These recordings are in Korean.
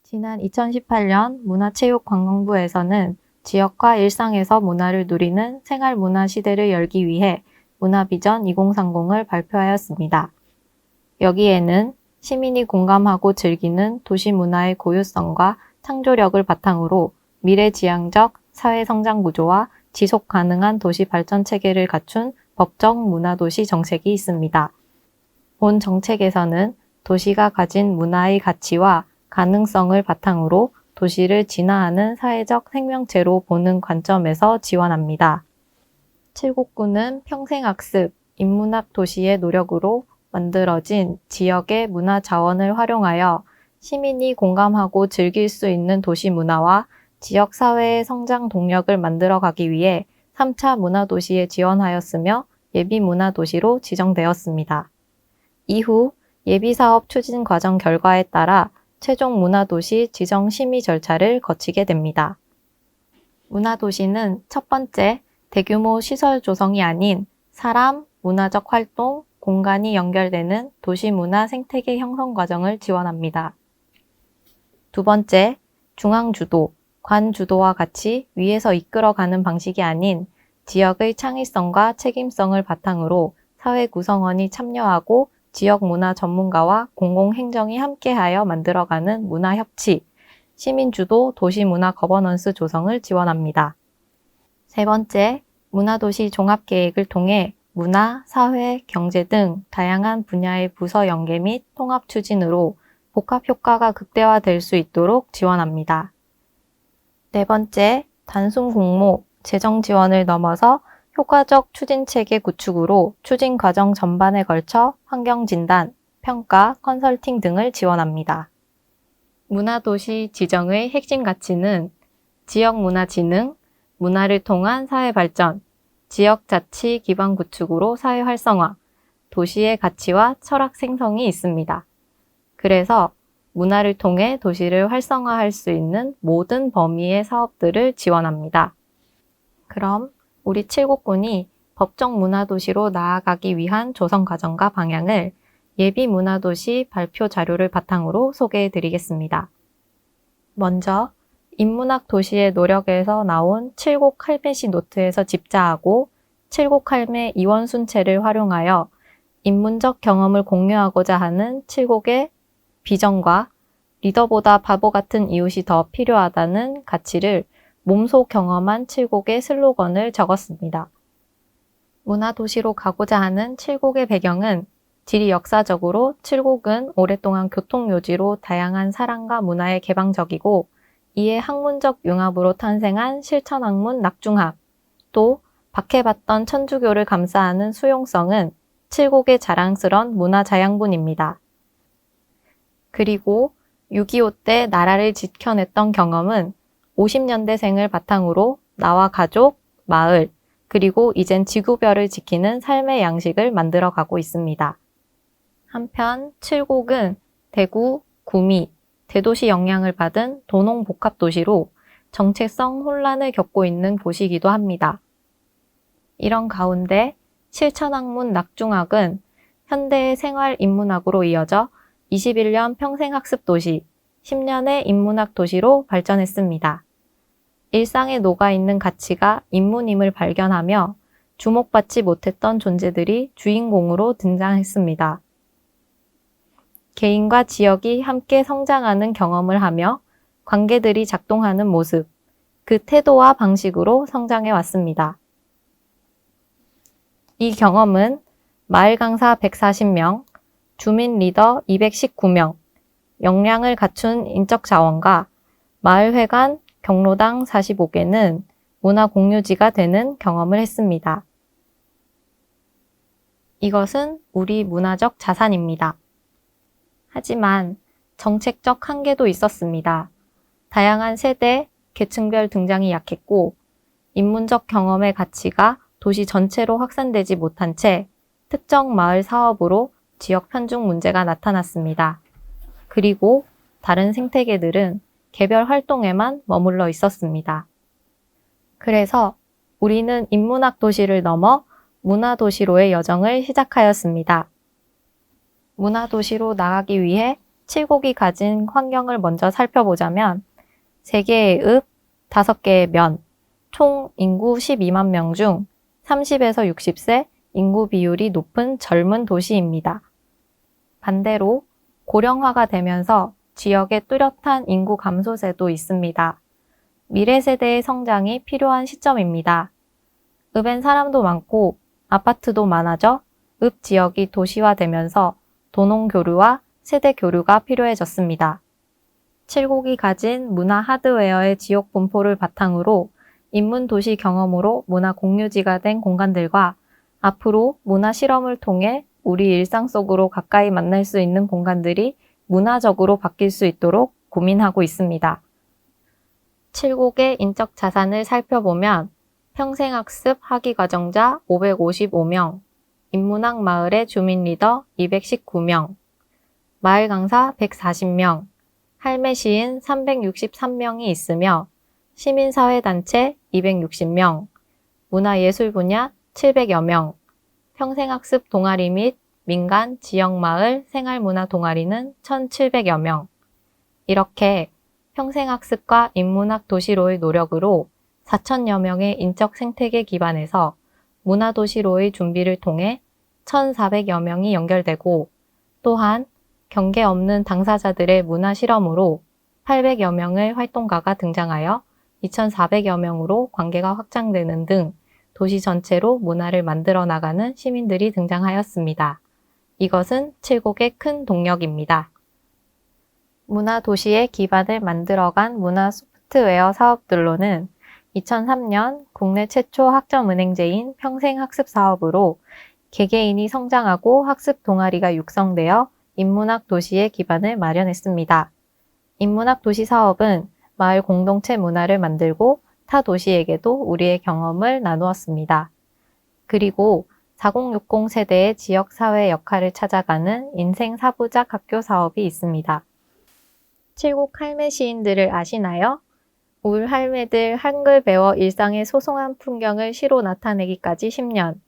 지난 2018년 문화체육관광부에서는 지역과 일상에서 문화를 누리는 생활문화 시대를 열기 위해 문화비전 2030을 발표하였습니다. 여기에는 시민이 공감하고 즐기는 도시문화의 고유성과 창조력을 바탕으로 미래지향적 사회성장 구조와 지속 가능한 도시 발전 체계를 갖춘 법적 문화도시 정책이 있습니다. 본 정책에서는 도시가 가진 문화의 가치와 가능성을 바탕으로 도시를 진화하는 사회적 생명체로 보는 관점에서 지원합니다. 칠곡구는 평생학습, 인문학 도시의 노력으로 만들어진 지역의 문화 자원을 활용하여 시민이 공감하고 즐길 수 있는 도시 문화와 지역 사회의 성장 동력을 만들어가기 위해 3차 문화도시에 지원하였으며 예비문화도시로 지정되었습니다. 이후 예비사업 추진 과정 결과에 따라 최종 문화도시 지정 심의 절차를 거치게 됩니다. 문화도시는 첫 번째, 대규모 시설 조성이 아닌 사람, 문화적 활동, 공간이 연결되는 도시문화 생태계 형성 과정을 지원합니다. 두 번째, 중앙주도, 관주도와 같이 위에서 이끌어가는 방식이 아닌 지역의 창의성과 책임성을 바탕으로 사회 구성원이 참여하고 지역 문화 전문가와 공공행정이 함께하여 만들어가는 문화협치, 시민주도 도시문화 거버넌스 조성을 지원합니다. 세 번째, 문화도시 종합계획을 통해 문화, 사회, 경제 등 다양한 분야의 부서 연계 및 통합 추진으로 복합효과가 극대화될 수 있도록 지원합니다. 네 번째, 단순 공모, 재정 지원을 넘어서 효과적 추진체계 구축으로 추진 과정 전반에 걸쳐 환경진단, 평가, 컨설팅 등을 지원합니다. 문화도시 지정의 핵심 가치는 지역문화진흥, 문화를 통한 사회발전, 지역자치 기반 구축으로 사회 활성화, 도시의 가치와 철학 생성이 있습니다. 그래서 문화를 통해 도시를 활성화할 수 있는 모든 범위의 사업들을 지원합니다. 그럼 우리 칠곡군이 법정 문화도시로 나아가기 위한 조성 과정과 방향을 예비 문화도시 발표 자료를 바탕으로 소개해 드리겠습니다. 먼저 인문학 도시의 노력에서 나온 칠곡 할매시 노트에서 집자하고 칠곡 할매 이원순체를 활용하여 인문적 경험을 공유하고자 하는 칠곡의 비전과 리더보다 바보 같은 이웃이 더 필요하다는 가치를 몸소 경험한 칠곡의 슬로건을 적었습니다. 문화도시로 가고자 하는 칠곡의 배경은 지리 역사적으로 칠곡은 오랫동안 교통요지로 다양한 사랑과 문화에 개방적이고 이에 학문적 융합으로 탄생한 실천학문 낙중합, 또 박해받던 천주교를 감싸하는 수용성은 칠곡의 자랑스런 문화자양분입니다. 그리고 6.25 때 나라를 지켜냈던 경험은 50년대생을 바탕으로 나와 가족, 마을, 그리고 이젠 지구별을 지키는 삶의 양식을 만들어가고 있습니다. 한편 칠곡은 대구, 구미, 대도시 영향을 받은 도농복합도시로 정체성 혼란을 겪고 있는 곳이기도 합니다. 이런 가운데 실천학문 낙중학은 현대의 생활인문학으로 이어져 21년 평생학습도시, 10년의 인문학 도시로 발전했습니다. 일상에 녹아있는 가치가 인문임을 발견하며 주목받지 못했던 존재들이 주인공으로 등장했습니다. 개인과 지역이 함께 성장하는 경험을 하며 관계들이 작동하는 모습, 그 태도와 방식으로 성장해 왔습니다. 이 경험은 마을 강사 140명, 주민 리더 219명, 역량을 갖춘 인적 자원과 마을회관, 경로당 45개는 문화 공유지가 되는 경험을 했습니다. 이것은 우리 문화적 자산입니다. 하지만 정책적 한계도 있었습니다. 다양한 세대, 계층별 등장이 약했고 인문적 경험의 가치가 도시 전체로 확산되지 못한 채 특정 마을 사업으로 지역 편중 문제가 나타났습니다. 그리고 다른 생태계들은 개별 활동에만 머물러 있었습니다. 그래서 우리는 인문학 도시를 넘어 문화도시로의 여정을 시작하였습니다. 문화도시로 나가기 위해 칠곡이 가진 환경을 먼저 살펴보자면 3개의 읍, 5개의 면, 총 인구 12만 명 중 30에서 60세 인구 비율이 높은 젊은 도시입니다. 반대로 고령화가 되면서 지역에 뚜렷한 인구 감소세도 있습니다. 미래 세대의 성장이 필요한 시점입니다. 읍엔 사람도 많고 아파트도 많아져 읍 지역이 도시화되면서 도농 교류와 세대 교류가 필요해졌습니다. 칠곡이 가진 문화 하드웨어의 지역 분포를 바탕으로 인문 도시 경험으로 문화 공유지가 된 공간들과 앞으로 문화 실험을 통해 우리 일상 속으로 가까이 만날 수 있는 공간들이 문화적으로 바뀔 수 있도록 고민하고 있습니다. 칠곡의 인적 자산을 살펴보면 평생학습 학위과정자 555명, 인문학 마을의 주민 리더 219명, 마을 강사 140명, 할매 시인 363명이 있으며 시민사회단체 260명, 문화예술 분야 700여 명, 평생학습 동아리 및 민간, 지역마을, 생활문화 동아리는 1,700여 명. 이렇게 평생학습과 인문학 도시로의 노력으로 4,000여 명의 인적 생태계 기반에서 문화도시로의 준비를 통해 1,400여 명이 연결되고 또한 경계 없는 당사자들의 문화 실험으로 800여 명의 활동가가 등장하여 2,400여 명으로 관계가 확장되는 등 도시 전체로 문화를 만들어 나가는 시민들이 등장하였습니다. 이것은 칠곡의 큰 동력입니다. 문화도시의 기반을 만들어간 문화 소프트웨어 사업들로는 2003년 국내 최초 학점은행제인 평생학습사업으로 개개인이 성장하고 학습 동아리가 육성되어 인문학 도시의 기반을 마련했습니다. 인문학 도시 사업은 마을 공동체 문화를 만들고 타 도시에게도 우리의 경험을 나누었습니다. 그리고 4060 세대의 지역사회 역할을 찾아가는 인생 사부작 학교 사업이 있습니다. 칠곡 할매 시인들을 아시나요? 울 할매들 한글 배워 일상의 소소한 풍경을 시로 나타내기까지 10년,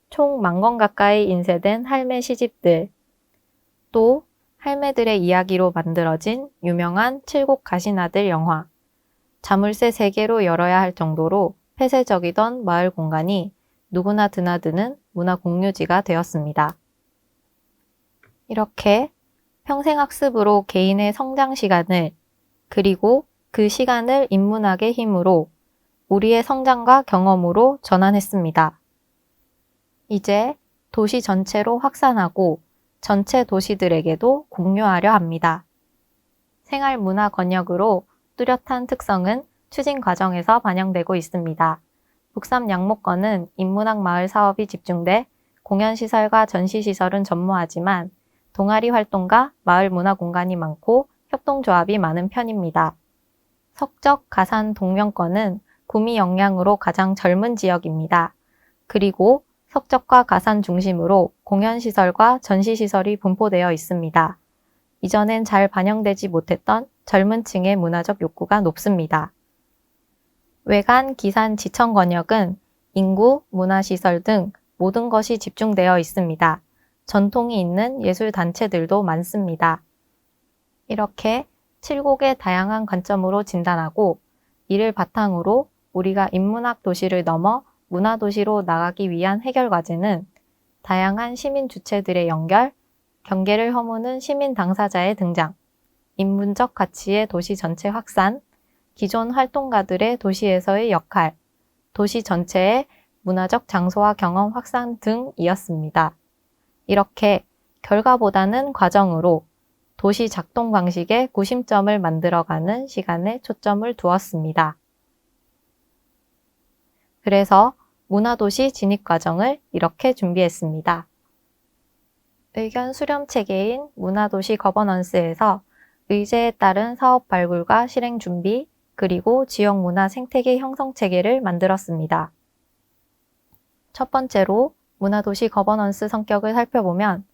총 10,000권 가까이 인쇄된 할매 시집들, 또 할매들의 이야기로 만들어진 유명한 칠곡 가시나들 영화, 자물쇠 3개로 열어야 할 정도로 폐쇄적이던 마을 공간이 누구나 드나드는 문화 공유지가 되었습니다. 이렇게 평생학습으로 개인의 성장 시간을 그리고 그 시간을 인문학의 힘으로 우리의 성장과 경험으로 전환했습니다. 이제 도시 전체로 확산하고 전체 도시들에게도 공유하려 합니다. 생활문화 권역으로 뚜렷한 특성은 추진 과정에서 반영되고 있습니다. 북삼 양목권은 인문학 마을 사업이 집중돼 공연시설과 전시시설은 전무하지만 동아리 활동과 마을 문화 공간이 많고 협동조합이 많은 편입니다. 석적 가산 동명권은 구미 영향으로 가장 젊은 지역입니다. 그리고 석적과 가산 중심으로 공연시설과 전시시설이 분포되어 있습니다. 이전엔 잘 반영되지 못했던 젊은 층의 문화적 욕구가 높습니다. 외관, 기산, 지청 권역은 인구, 문화시설 등 모든 것이 집중되어 있습니다. 전통이 있는 예술단체들도 많습니다. 이렇게 칠곡의 다양한 관점으로 진단하고 이를 바탕으로 우리가 인문학 도시를 넘어 문화도시로 나가기 위한 해결 과제는 다양한 시민 주체들의 연결, 경계를 허무는 시민 당사자의 등장, 인문적 가치의 도시 전체 확산, 기존 활동가들의 도시에서의 역할, 도시 전체의 문화적 장소와 경험 확산 등이었습니다. 이렇게 결과보다는 과정으로 도시 작동 방식의 구심점을 만들어가는 시간에 초점을 두었습니다. 그래서 문화도시 진입과정을 이렇게 준비했습니다. 의견 수렴 체계인 문화도시 거버넌스에서 의제에 따른 사업 발굴과 실행 준비, 그리고 지역 문화 생태계 형성 체계를 만들었습니다. 첫 번째로 문화도시 거버넌스 성격을 살펴보면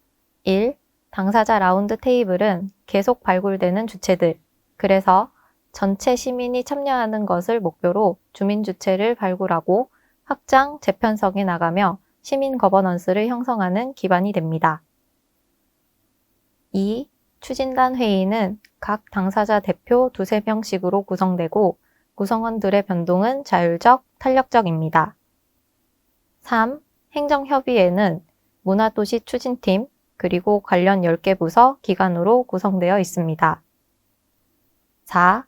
1. 당사자 라운드 테이블은 계속 발굴되는 주체들, 그래서 전체 시민이 참여하는 것을 목표로 주민 주체를 발굴하고 확장, 재편성해 나가며 시민 거버넌스를 형성하는 기반이 됩니다. 2. 추진단 회의는 각 당사자 대표 두세 명씩으로 구성되고 구성원들의 변동은 자율적, 탄력적입니다. 3. 행정협의회는 문화도시 추진팀, 그리고 관련 10개 부서, 기관으로 구성되어 있습니다. 4.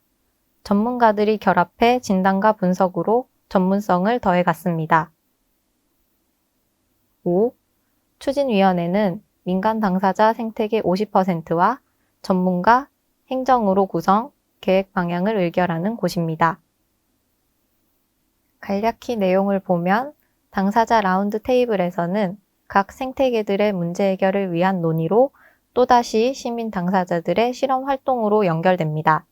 전문가들이 결합해 진단과 분석으로 전문성을 더해갔습니다. 5. 추진위원회는 민간 당사자 생태계 50%와 전문가, 행정으로 구성, 계획 방향을 의결하는 곳입니다. 간략히 내용을 보면 당사자 라운드 테이블에서는 각 생태계들의 문제 해결을 위한 논의로 또다시 시민 당사자들의 실험 활동으로 연결됩니다.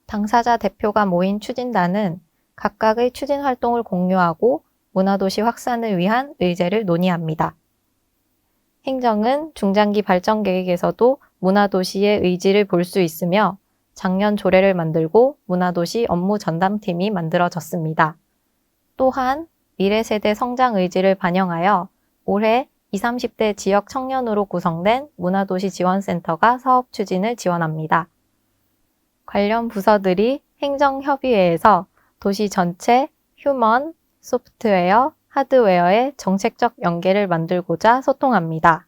당사자 대표가 모인 추진단은 각각의 추진 활동을 공유하고 문화도시 확산을 위한 의제를 논의합니다. 행정은 중장기 발전 계획에서도 문화도시의 의지를 볼 수 있으며 작년 조례를 만들고 문화도시 업무 전담팀이 만들어졌습니다. 또한 미래 세대 성장 의지를 반영하여 올해 20, 30대 지역 청년으로 구성된 문화도시 지원센터가 사업 추진을 지원합니다. 관련 부서들이 행정협의회에서 도시 전체 휴먼, 소프트웨어, 하드웨어의 정책적 연계를 만들고자 소통합니다.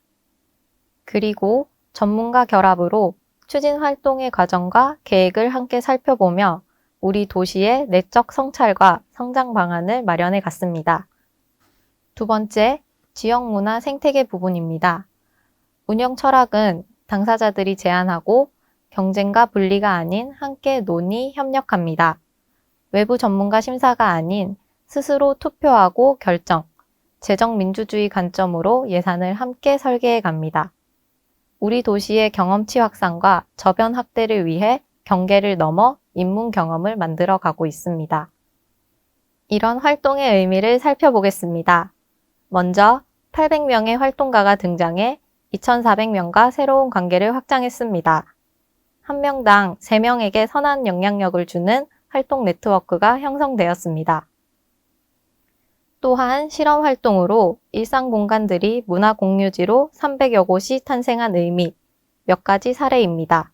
그리고 전문가 결합으로 추진 활동의 과정과 계획을 함께 살펴보며 우리 도시의 내적 성찰과 성장 방안을 마련해 갔습니다. 두 번째, 지역 문화 생태계 부분입니다. 운영 철학은 당사자들이 제안하고 경쟁과 분리가 아닌 함께 논의, 협력합니다. 외부 전문가 심사가 아닌 스스로 투표하고 결정, 재정 민주주의 관점으로 예산을 함께 설계해 갑니다. 우리 도시의 경험치 확산과 저변 확대를 위해 경계를 넘어 인문 경험을 만들어 가고 있습니다. 이런 활동의 의미를 살펴보겠습니다. 먼저 800명의 활동가가 등장해 2,400명과 새로운 관계를 확장했습니다. 한 명당 3명에게 선한 영향력을 주는 활동 네트워크가 형성되었습니다. 또한 실험 활동으로 일상 공간들이 문화 공유지로 300여 곳이 탄생한 의미, 몇 가지 사례입니다.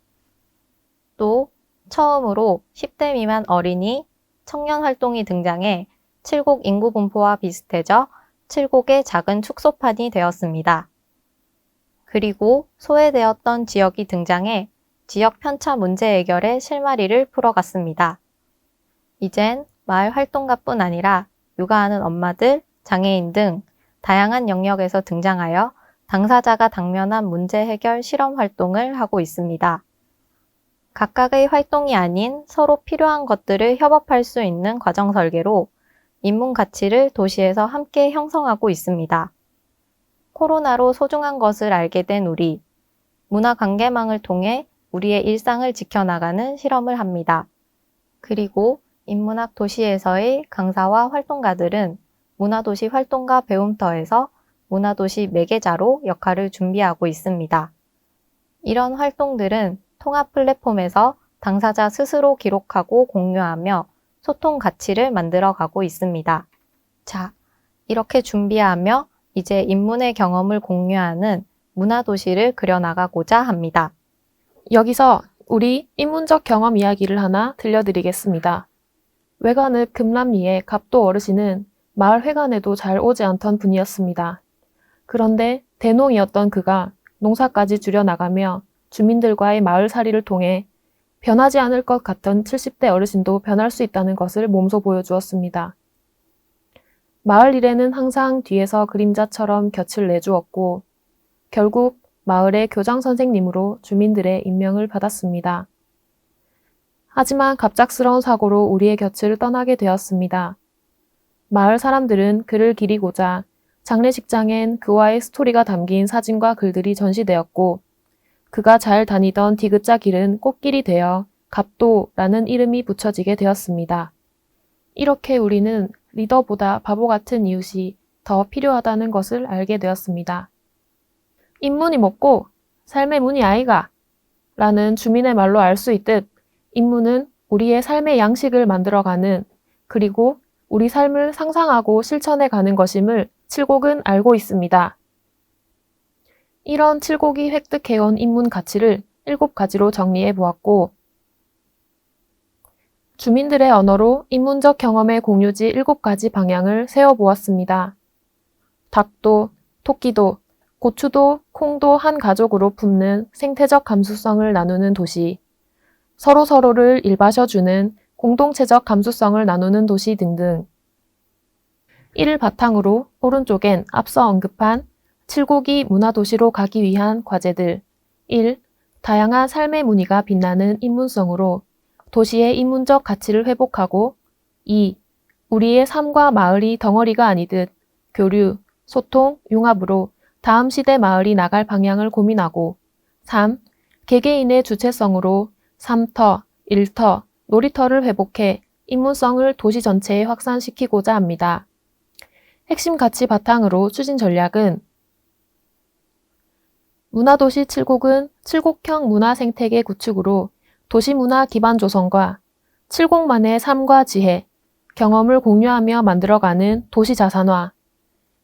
또 처음으로 10대 미만 어린이, 청년 활동이 등장해 칠곡 인구 분포와 비슷해져 칠곡의 작은 축소판이 되었습니다. 그리고 소외되었던 지역이 등장해 지역 편차 문제 해결의 실마리를 풀어갔습니다. 이젠 마을 활동가뿐 아니라 육아하는 엄마들, 장애인 등 다양한 영역에서 등장하여 당사자가 당면한 문제 해결 실험 활동을 하고 있습니다. 각각의 활동이 아닌 서로 필요한 것들을 협업할 수 있는 과정 설계로 인문 가치를 도시에서 함께 형성하고 있습니다. 코로나로 소중한 것을 알게 된 우리, 문화 관계망을 통해 우리의 일상을 지켜나가는 실험을 합니다. 그리고 인문학 도시에서의 강사와 활동가들은 문화도시 활동가 배움터에서 문화도시 매개자로 역할을 준비하고 있습니다. 이런 활동들은 통합 플랫폼에서 당사자 스스로 기록하고 공유하며 소통 가치를 만들어가고 있습니다. 자, 이렇게 준비하며 이제 인문의 경험을 공유하는 문화도시를 그려나가고자 합니다. 여기서 우리 인문적 경험 이야기를 하나 들려드리겠습니다. 외관읍 금남리의 갑도 어르신은 마을 회관에도 잘 오지 않던 분이었습니다. 그런데 대농이었던 그가 농사까지 줄여나가며 주민들과의 마을살이를 통해 변하지 않을 것 같던 70대 어르신도 변할 수 있다는 것을 몸소 보여주었습니다. 마을 일에는 항상 뒤에서 그림자처럼 곁을 내주었고 결국 마을의 교장 선생님으로 주민들의 임명을 받았습니다. 하지만 갑작스러운 사고로 우리의 곁을 떠나게 되었습니다. 마을 사람들은 그를 기리고자 장례식장엔 그와의 스토리가 담긴 사진과 글들이 전시되었고 그가 잘 다니던 디귿자 길은 꽃길이 되어 갑도라는 이름이 붙여지게 되었습니다. 이렇게 우리는 리더보다 바보 같은 이웃이 더 필요하다는 것을 알게 되었습니다. 인문이 먹고 삶의 문이 아이가 라는 주민의 말로 알 수 있듯 인문은 우리의 삶의 양식을 만들어가는 그리고 우리 삶을 상상하고 실천해가는 것임을 칠곡은 알고 있습니다. 이런 칠곡이 획득해온 인문 가치를 7가지로 정리해 보았고, 주민들의 언어로 인문적 경험의 공유지 7가지 방향을 세워보았습니다. 닭도, 토끼도, 고추도, 콩도 한 가족으로 품는 생태적 감수성을 나누는 도시, 서로서로를 일바셔주는 공동체적 감수성을 나누는 도시 등등. 이를 바탕으로 오른쪽엔 앞서 언급한 7곡이 문화도시로 가기 위한 과제들 1. 다양한 삶의 무늬가 빛나는 인문성으로 도시의 인문적 가치를 회복하고 2. 우리의 삶과 마을이 덩어리가 아니듯 교류, 소통, 융합으로 다음 시대 마을이 나갈 방향을 고민하고 3. 개개인의 주체성으로 삶터, 일터, 놀이터를 회복해 인문성을 도시 전체에 확산시키고자 합니다. 핵심 가치 바탕으로 추진 전략은 문화도시 7곡은 7곡형 문화생태계 구축으로 도시문화 기반 조성과 7곡만의 삶과 지혜, 경험을 공유하며 만들어가는 도시 자산화,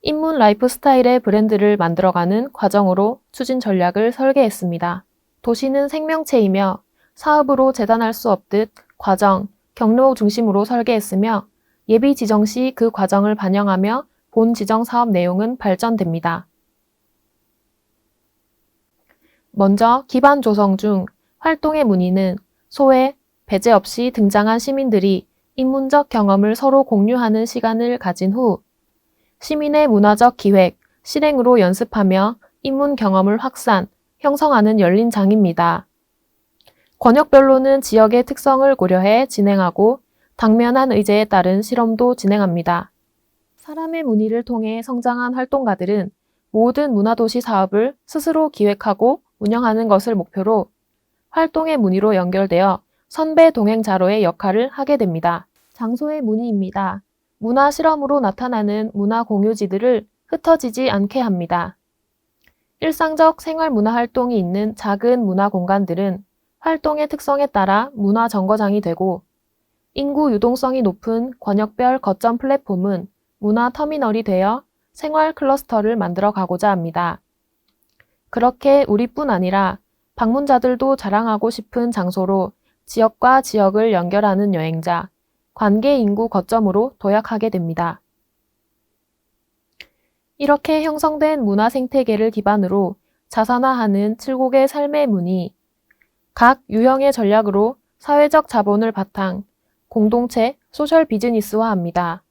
인문 라이프 스타일의 브랜드를 만들어가는 과정으로 추진 전략을 설계했습니다. 도시는 생명체이며 사업으로 재단할 수 없듯 과정, 경로 중심으로 설계했으며 예비 지정 시 그 과정을 반영하며 본 지정 사업 내용은 발전됩니다. 먼저 기반 조성 중 활동의 문의는 소외, 배제 없이 등장한 시민들이 인문적 경험을 서로 공유하는 시간을 가진 후 시민의 문화적 기획, 실행으로 연습하며 인문 경험을 확산, 형성하는 열린 장입니다. 권역별로는 지역의 특성을 고려해 진행하고 당면한 의제에 따른 실험도 진행합니다. 사람의 문의를 통해 성장한 활동가들은 모든 문화도시 사업을 스스로 기획하고 운영하는 것을 목표로 활동의 문의로 연결되어 선배 동행자로의 역할을 하게 됩니다. 장소의 문의입니다. 문화 실험으로 나타나는 문화 공유지들을 흩어지지 않게 합니다. 일상적 생활 문화 활동이 있는 작은 문화 공간들은 활동의 특성에 따라 문화 정거장이 되고 인구 유동성이 높은 권역별 거점 플랫폼은 문화 터미널이 되어 생활 클러스터를 만들어 가고자 합니다. 그렇게 우리뿐 아니라 방문자들도 자랑하고 싶은 장소로 지역과 지역을 연결하는 여행자, 관계 인구 거점으로 도약하게 됩니다. 이렇게 형성된 문화 생태계를 기반으로 자산화하는 7곡의 삶의 문의, 각 유형의 전략으로 사회적 자본을 바탕, 공동체, 소셜 비즈니스화합니다.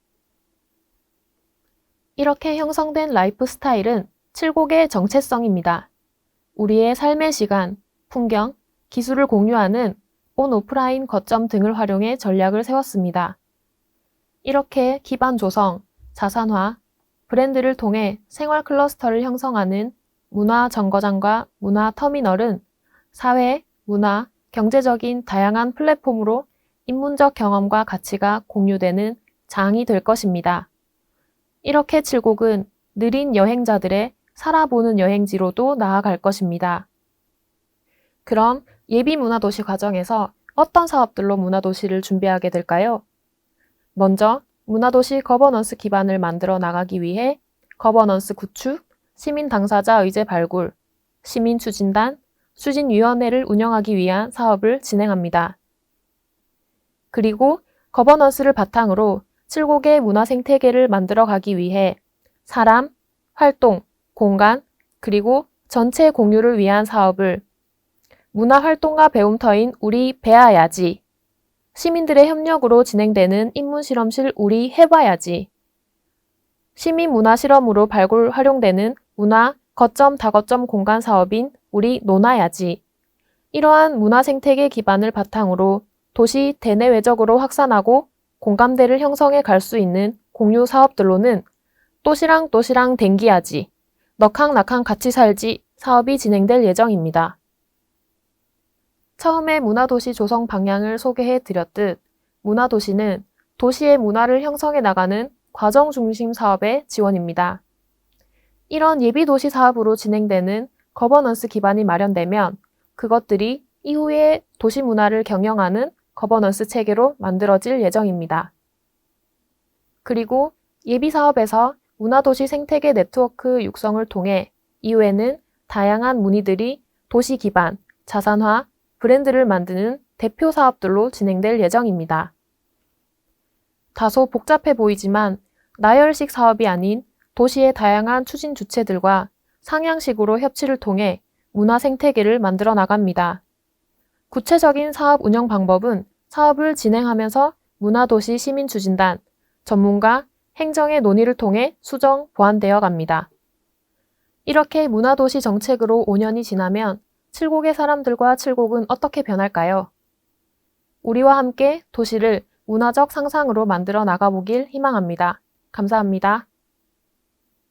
이렇게 형성된 라이프 스타일은 7곡의 정체성입니다. 우리의 삶의 시간, 풍경, 기술을 공유하는 온 오프라인 거점 등을 활용해 전략을 세웠습니다. 이렇게 기반 조성, 자산화, 브랜드를 통해 생활 클러스터를 형성하는 문화 정거장과 문화 터미널은 사회, 문화, 경제적인 다양한 플랫폼으로 인문적 경험과 가치가 공유되는 장이 될 것입니다. 이렇게 7곡은 느린 여행자들의 살아보는 여행지로도 나아갈 것입니다. 그럼 예비 문화도시 과정에서 어떤 사업들로 문화도시를 준비하게 될까요? 먼저 문화도시 거버넌스 기반을 만들어 나가기 위해 거버넌스 구축, 시민 당사자 의제 발굴, 시민 추진단, 추진위원회를 운영하기 위한 사업을 진행합니다. 그리고 거버넌스를 바탕으로 7곡의 문화 생태계를 만들어 가기 위해 사람, 활동, 공간, 그리고 전체 공유를 위한 사업을 문화활동가 배움터인 우리 배아야지, 시민들의 협력으로 진행되는 인문실험실 우리 해봐야지, 시민문화실험으로 발굴 활용되는 문화 거점 다거점 공간 사업인 우리 논아야지, 이러한 문화생태계 기반을 바탕으로 도시 대내외적으로 확산하고 공감대를 형성해 갈 수 있는 공유 사업들로는 또시랑 또시랑 댕기야지, 너캉 나캉 같이 살지 사업이 진행될 예정입니다. 처음에 문화도시 조성 방향을 소개해 드렸듯 문화도시는 도시의 문화를 형성해 나가는 과정 중심 사업의 지원입니다. 이런 예비도시 사업으로 진행되는 거버넌스 기반이 마련되면 그것들이 이후에 도시 문화를 경영하는 거버넌스 체계로 만들어질 예정입니다. 그리고 예비 사업에서 문화도시 생태계 네트워크 육성을 통해 이후에는 다양한 문의들이 도시 기반, 자산화, 브랜드를 만드는 대표 사업들로 진행될 예정입니다. 다소 복잡해 보이지만 나열식 사업이 아닌 도시의 다양한 추진 주체들과 상향식으로 협치를 통해 문화 생태계를 만들어 나갑니다. 구체적인 사업 운영 방법은 사업을 진행하면서 문화도시 시민추진단, 전문가, 행정의 논의를 통해 수정, 보완되어 갑니다. 이렇게 문화도시 정책으로 5년이 지나면 칠곡의 사람들과 칠곡은 어떻게 변할까요? 우리와 함께 도시를 문화적 상상으로 만들어 나가보길 희망합니다. 감사합니다.